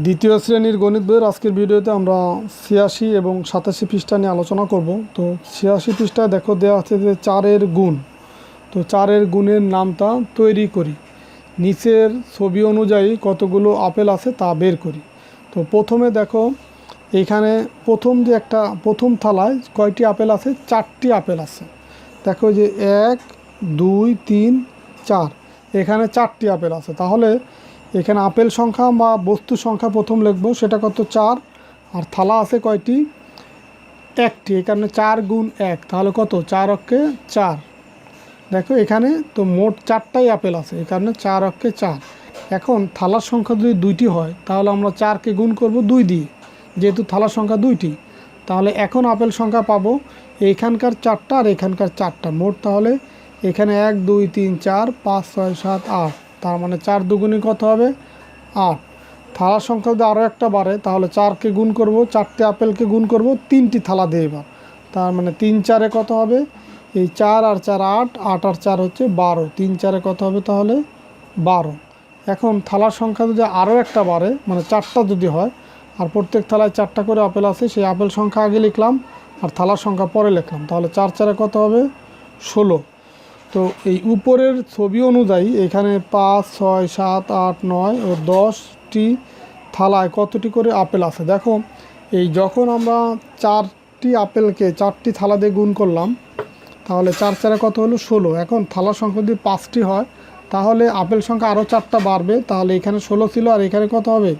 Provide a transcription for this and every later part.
দ্বিতীয় শ্রেণীর গণিত বইয়ের আজকের ভিডিওতে আমরা ৮৬ এবং ৮৭ পৃষ্ঠা নিয়ে আলোচনা করব। তো ৮৬ পৃষ্ঠায় দেখো দেওয়া আছে যে ৪-এর গুণ। তো ৪-এর গুণের নামটা তৈরি করি, নিচের ছবি অনুযায়ী কতগুলো আপেল আছে তা বের করি। তো প্রথমে দেখো এইখানে প্রথম থালায় কয়টি আপেল আছে? ৪টি আপেল আছে। দেখো যে ১, ২, ৩, ৪, এখানে ৪টি আপেল আছে। তাহলে এখানে আপেল সংখ্যা বা বস্তু সংখ্যা প্রথম লিখবো, সেটা কত? ৪। আর থালা আছে কয়টি? একটি। এখানে ৪ গুণ ১, তাহলে কত? ৪ অক্ষে ৪। দেখো এখানে তো মোট ৪টাই আপেল আছে, এখানে ৪ অক্ষে ৪। এখন থালার সংখ্যা যদি ২টি হয় তাহলে আমরা ৪কে গুণ করব ২ দিয়ে, যেহেতু থালার সংখ্যা ২টি। তাহলে এখন আপেল সংখ্যা পাবো এইখানকার ৪টা আর এখানকার ৪টা, মোট তাহলে এখানে ১, ২, ৩, ৪, ৫, ৬, ৭, ৮। তার মানে ৪ দুগুণে কত হবে? ৮। থালার সংখ্যা যদি আরও একটা বাড়ে তাহলে ৪কে গুণ করব, ৪টে আপেলকে গুণ করব ৩টি থালা দিয়ে এবার। তার মানে ৩ ৪-এ কত হবে? এই ৪ আর ৪ ৮, ৮ আর ৪ হচ্ছে ১২। ৩ ৪-এ কত হবে তাহলে? ১২। এখন থালার সংখ্যা যদি আরও একটা বাড়ে, মানে ৪টা যদি হয়, আর প্রত্যেক থালায় ৪টা করে আপেল আছে, সেই আপেল সংখ্যা আগে লিখলাম আর থালার সংখ্যা পরে লিখলাম। তাহলে ৪ ৪-এ কত হবে? ১৬। তো এই উপরের ছবি অনুযায়ী এখানে ৫, ৬, ৭, ৮, ৯ ও 10টি থালায় কতটি করে আপেল আছে? দেখো এই যখন আমরা 4টি আপেলকে 4টি থালা দিয়ে গুণ করলাম তাহলে ৪ ৪-এ কত হলো? ১৬। এখন থালার সংখ্যা যদি 5টি হয় তাহলে আপেল সংখ্যা আরও 4টা বাড়বে। তাহলে এখানে ১৬ ছিল আর এখানে কত হবে?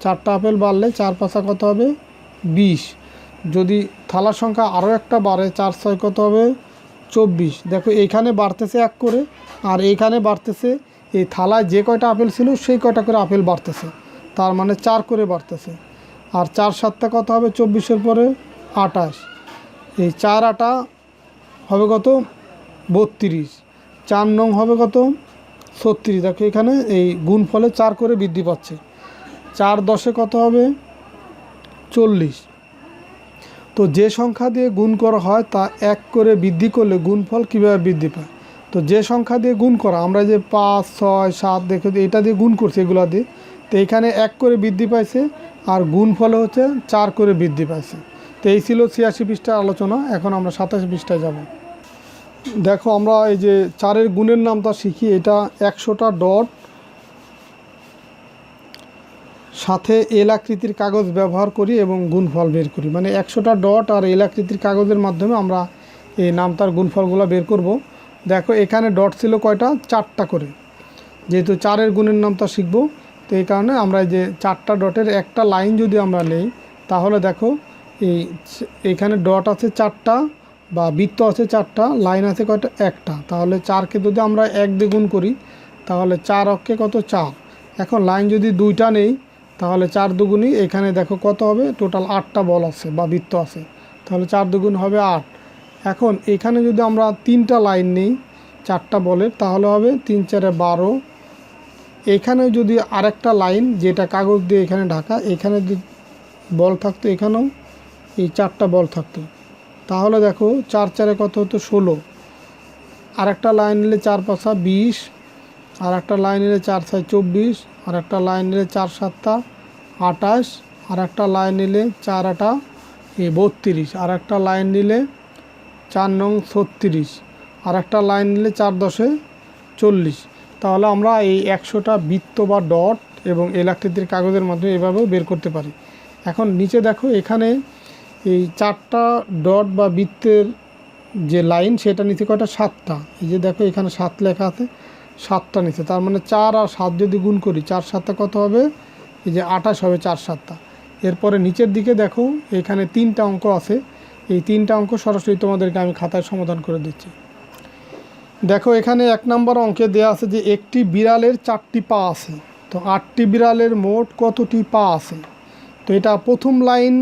4টা আপেল বাড়লে ৪ ৫-আ কত হবে? ২০। যদি থালার সংখ্যা আরও একটা বাড়ে, ৪ ৬ কত হবে? ২৪। দেখো এইখানে বাড়তেছে ১ করে আর এইখানে বাড়তেছে, এই থালায় যে কয়টা আপেল ছিল সেই কয়টা করে আপেল বাড়তেছে, তার মানে ৪ করে বাড়তেছে। আর ৪ ৭-টা কত হবে? ২৪-এর পরে ২৮। এই ৪ ৮-টা হবে কত? ৩২। ৪ নং হবে কত? ৩৬। দেখো এখানে এই গুণফলে ৪ করে বৃদ্ধি পাচ্ছে। ৪ ১০-এ কত হবে? ৪০। তো যে সংখ্যা দিয়ে গুণ করা হয় তা ১ করে বৃদ্ধি করলে গুণফল কীভাবে বৃদ্ধি পায়? তো যে সংখ্যা দিয়ে গুণ করা, আমরা যে ৫ ৬ ৭ দেখে এটা দিয়ে গুণ করছি, এগুলা দিয়ে, তো এইখানে ১ করে বৃদ্ধি পাইছে আর গুণফলে হচ্ছে ৪ করে বৃদ্ধি পাইছে। তো এই ছিল ৮৬ পৃষ্ঠার আলোচনা। এখন আমরা ২৭ পৃষ্ঠায় যাব। দেখো আমরা এই যে ৪-এর গুণের নামটা শিখি। এটা ১০০টা ডট সাথে এল আকৃতির কাগজ ব্যবহার করি এবং গুণফল বের করি। মানে ১০০টা ডট আর এল আকৃতির কাগজের মাধ্যমে আমরা এই নামতার গুণফলগুলো বের করব। দেখো এখানে ডট ছিল কয়টা? ৪টা করে, যেহেতু ৪-এর গুণের নামতা শিখব, তো এই কারণে আমরা এই যে ৪টা ডটের একটা লাইন যদি আমরা নেই তাহলে দেখো এইখানে ডট আছে ৪টা বা বৃত্ত আছে ৪টা, লাইন আছে কয়টা? একটা। তাহলে ৪কে যদি আমরা ১ দিয়ে গুণ করি তাহলে ৪ অক্ষে কত? ৪। এখন লাইন যদি ২টা নেই তাহলে ৪ দুগুণই, এখানে দেখো কত হবে? টোটাল ৮টা বল আছে বা বৃত্ত আছে, তাহলে ৪ দুগুণ হবে ৮। এখন এখানে যদি আমরা 3টা লাইন নেই 4টা বলের তাহলে হবে ৩ ৪-এ ১২। এখানে যদি আরেকটা লাইন, যেটা কাগজ দিয়ে এখানে ঢাকা, এখানে যদি বল থাকতো, এখানেও এই 4টা বল থাকতো, তাহলে দেখো ৪ ৪-এ কত হতো? ১৬। আর একটা লাইন নিলে ৪ ৫-আ ২০, আর একটা লাইন নিলে ৪ ৬ ২৪, আর একটা লাইন নিলে ৪ ৭-টা ২৮, আর একটা লাইন নিলে ৪ ৮-টা ৩২, আর একটা লাইন নিলে ৪ নং ৩৬, আর একটা লাইন নিলে ৪ ১০-এ ৪০। তাহলে আমরা এই ১০০টা বৃত্ত বা ডট এবং এল আকৃতির কাগজের মাধ্যমে এভাবেও বের করতে পারি। এখন নিচে দেখো এখানে এই 4টা ডট বা বৃত্তের যে লাইন, সেটা নিচে কয়টা? 7টা। এই যে দেখো এখানে 7 লেখা আছে, 7টা নিচে। তার মানে 4 আর 7 যদি গুণ করি 4 7-টা কত হবে? এই যে 28 হবে 4 7-টা। এরপরে নিচের দিকে দেখো এখানে 3টা অঙ্ক আছে। এই 3টা অঙ্ক সরাসরি তোমাদেরকে আমি খাতায় সমাধান করে দিচ্ছি। দেখো এখানে 1 নম্বর অঙ্কে দেওয়া আছে যে একটি বিড়ালের 4টি পা আছে। তো 8টি বিড়ালের মোট কতটি পা আছে? তো এটা প্রথম লাইন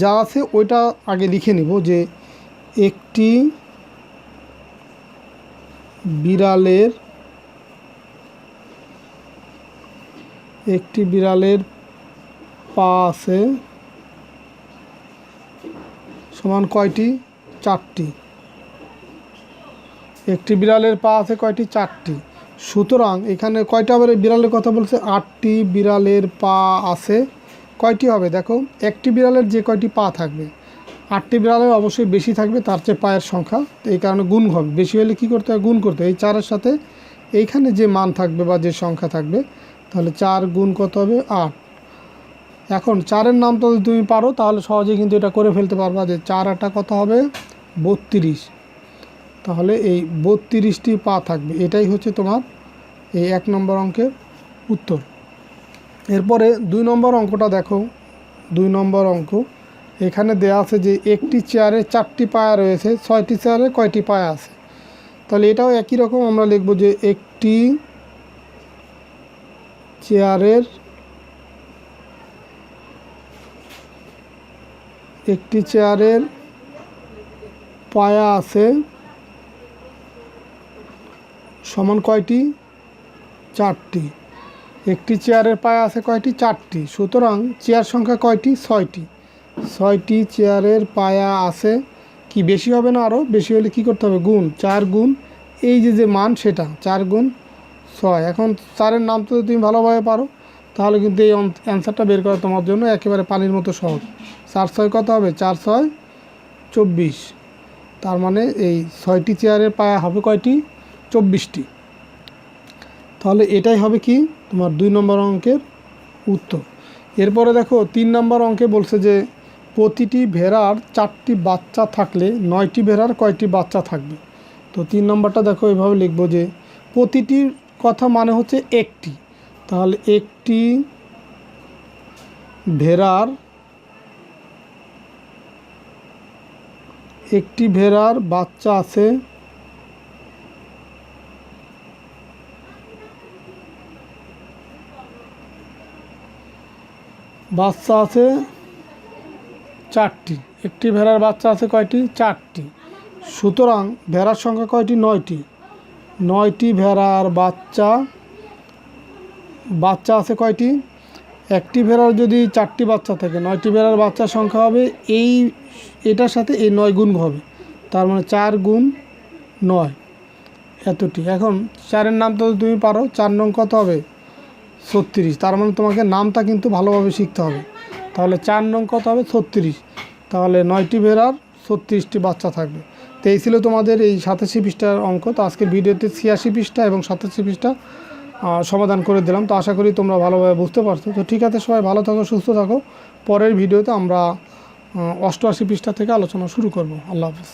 যা আছে ওইটা আগে লিখে নিব, যে একটি বিড়ালের পা আছে সমান কয়টি? 4টি। একটি বিড়ালের পা আছে কয়টি? 4টি। সুতরাং এখানে কয়টা বিড়ালের কথা বলছে? 8টি বিড়ালের পা আছে কয়টি হবে দেখো, একটি বিড়ালের যে কয়টি পা থাকবে, 8টি বিড়ালের অবশ্যই বেশি থাকবে তার চেয়ে পায়ের সংখ্যা, তো এই কারণে গুণ হবে। বেশি হলে কী করতে হয়, গুণ করতে হয়। এই 4-এর সাথে এইখানে যে মান থাকবে বা যে সংখ্যা থাকবে, তাহলে 4 গুণ কত হবে, 8। এখন 4-এর নাম তো যদি তুমি পারো তাহলে সহজেই কিন্তু এটা করে ফেলতে পারবা যে 4 কত হবে, 32। তাহলে এই 32টি পা থাকবে, এটাই হচ্ছে তোমার এই 1 নম্বর অঙ্কের উত্তর। এরপরে 2 নম্বর অঙ্কটা দেখো। 2 নম্বর অঙ্ক এখানে দেয়া আছে যে একটি চেয়ারে 4টি পায়া রয়েছে, 6টি চেয়ারে কয়টি পায়া আছে। তাহলে এটাও একই রকম আমরা লিখব যে একটি চেয়ারের পায়া আছে সমান কয়টি, 4টি। একটি চেয়ারের পায়া আছে কয়টি, 4টি। সুতরাং চেয়ার সংখ্যা কয়টি, 6টি। 6টি চেয়ারের পায়া আছে, কি বেশি হবে না, আরও বেশি হলে কি করতে হবে, গুণ। 4 গুণ এই যে মান সেটা, 4 গুণ 6। এখন 4-এর নাম তো তুমি ভালোভাবে পারো, তাহলে কিন্তু এই অ্যান্সারটা বের করা তোমার জন্য একেবারে পানির মতো সহজ। 4 6 কত হবে, 4 6 24। তার মানে এই 6টি চেয়ারের পায়া হবে কয়টি, 24টি। তাহলে এটাই হবে কি তোমার 2 নম্বর অঙ্কের উত্তর। এরপরে দেখো 3 নম্বর অঙ্কে বলছে যে প্রতিটি ভেড়ার 4টি বাচ্চা থাকলে 9টি ভেড়ার কয়টি বাচ্চা থাকবে। তো 3 নম্বরটা দেখো এভাবে লিখব যে প্রতিটির কথা মানে হচ্ছে একটি, তাহলে একটি ভেড়ার বাচ্চা আছে বাচ্চা আছে 4টি। একটি ভেড়ার বাচ্চা আছে কয়টি, 4টি। সুতরাং ভেড়ার সংখ্যা কয়টি, 9টি। 9টি ভেড়ার বাচ্চা আছে কয়টি, একটি ভেড়ার যদি 4টি বাচ্চা থাকে, 9টি ভেড়ার বাচ্চার সংখ্যা হবে এটার সাথে এই 9 গুণ হবে, তার মানে 4 গুণ 9 এতটি। এখন 4-এর নামটা যদি তুমি পারো, 4 নং কত হবে, 36। তার মানে তোমাকে নামটা কিন্তু ভালোভাবে শিখতে হবে। তাহলে 4 নং কত হবে, 36। তাহলে 9টি ভেড়ার 36টি বাচ্চা থাকবে। তো এই ছিল তোমাদের এই 87 পৃষ্ঠার অঙ্ক। তো আজকের ভিডিওতে 86 পৃষ্ঠা এবং 87 পৃষ্ঠা সমাধান করে দিলাম। তো আশা করি তোমরা ভালোভাবে বুঝতে পারছো। তো ঠিক আছে, সবাই ভালো থাকো, সুস্থ থাকো। পরের ভিডিওতে আমরা 88 পৃষ্ঠা থেকে আলোচনা শুরু করব। আল্লাহ হাফেজ।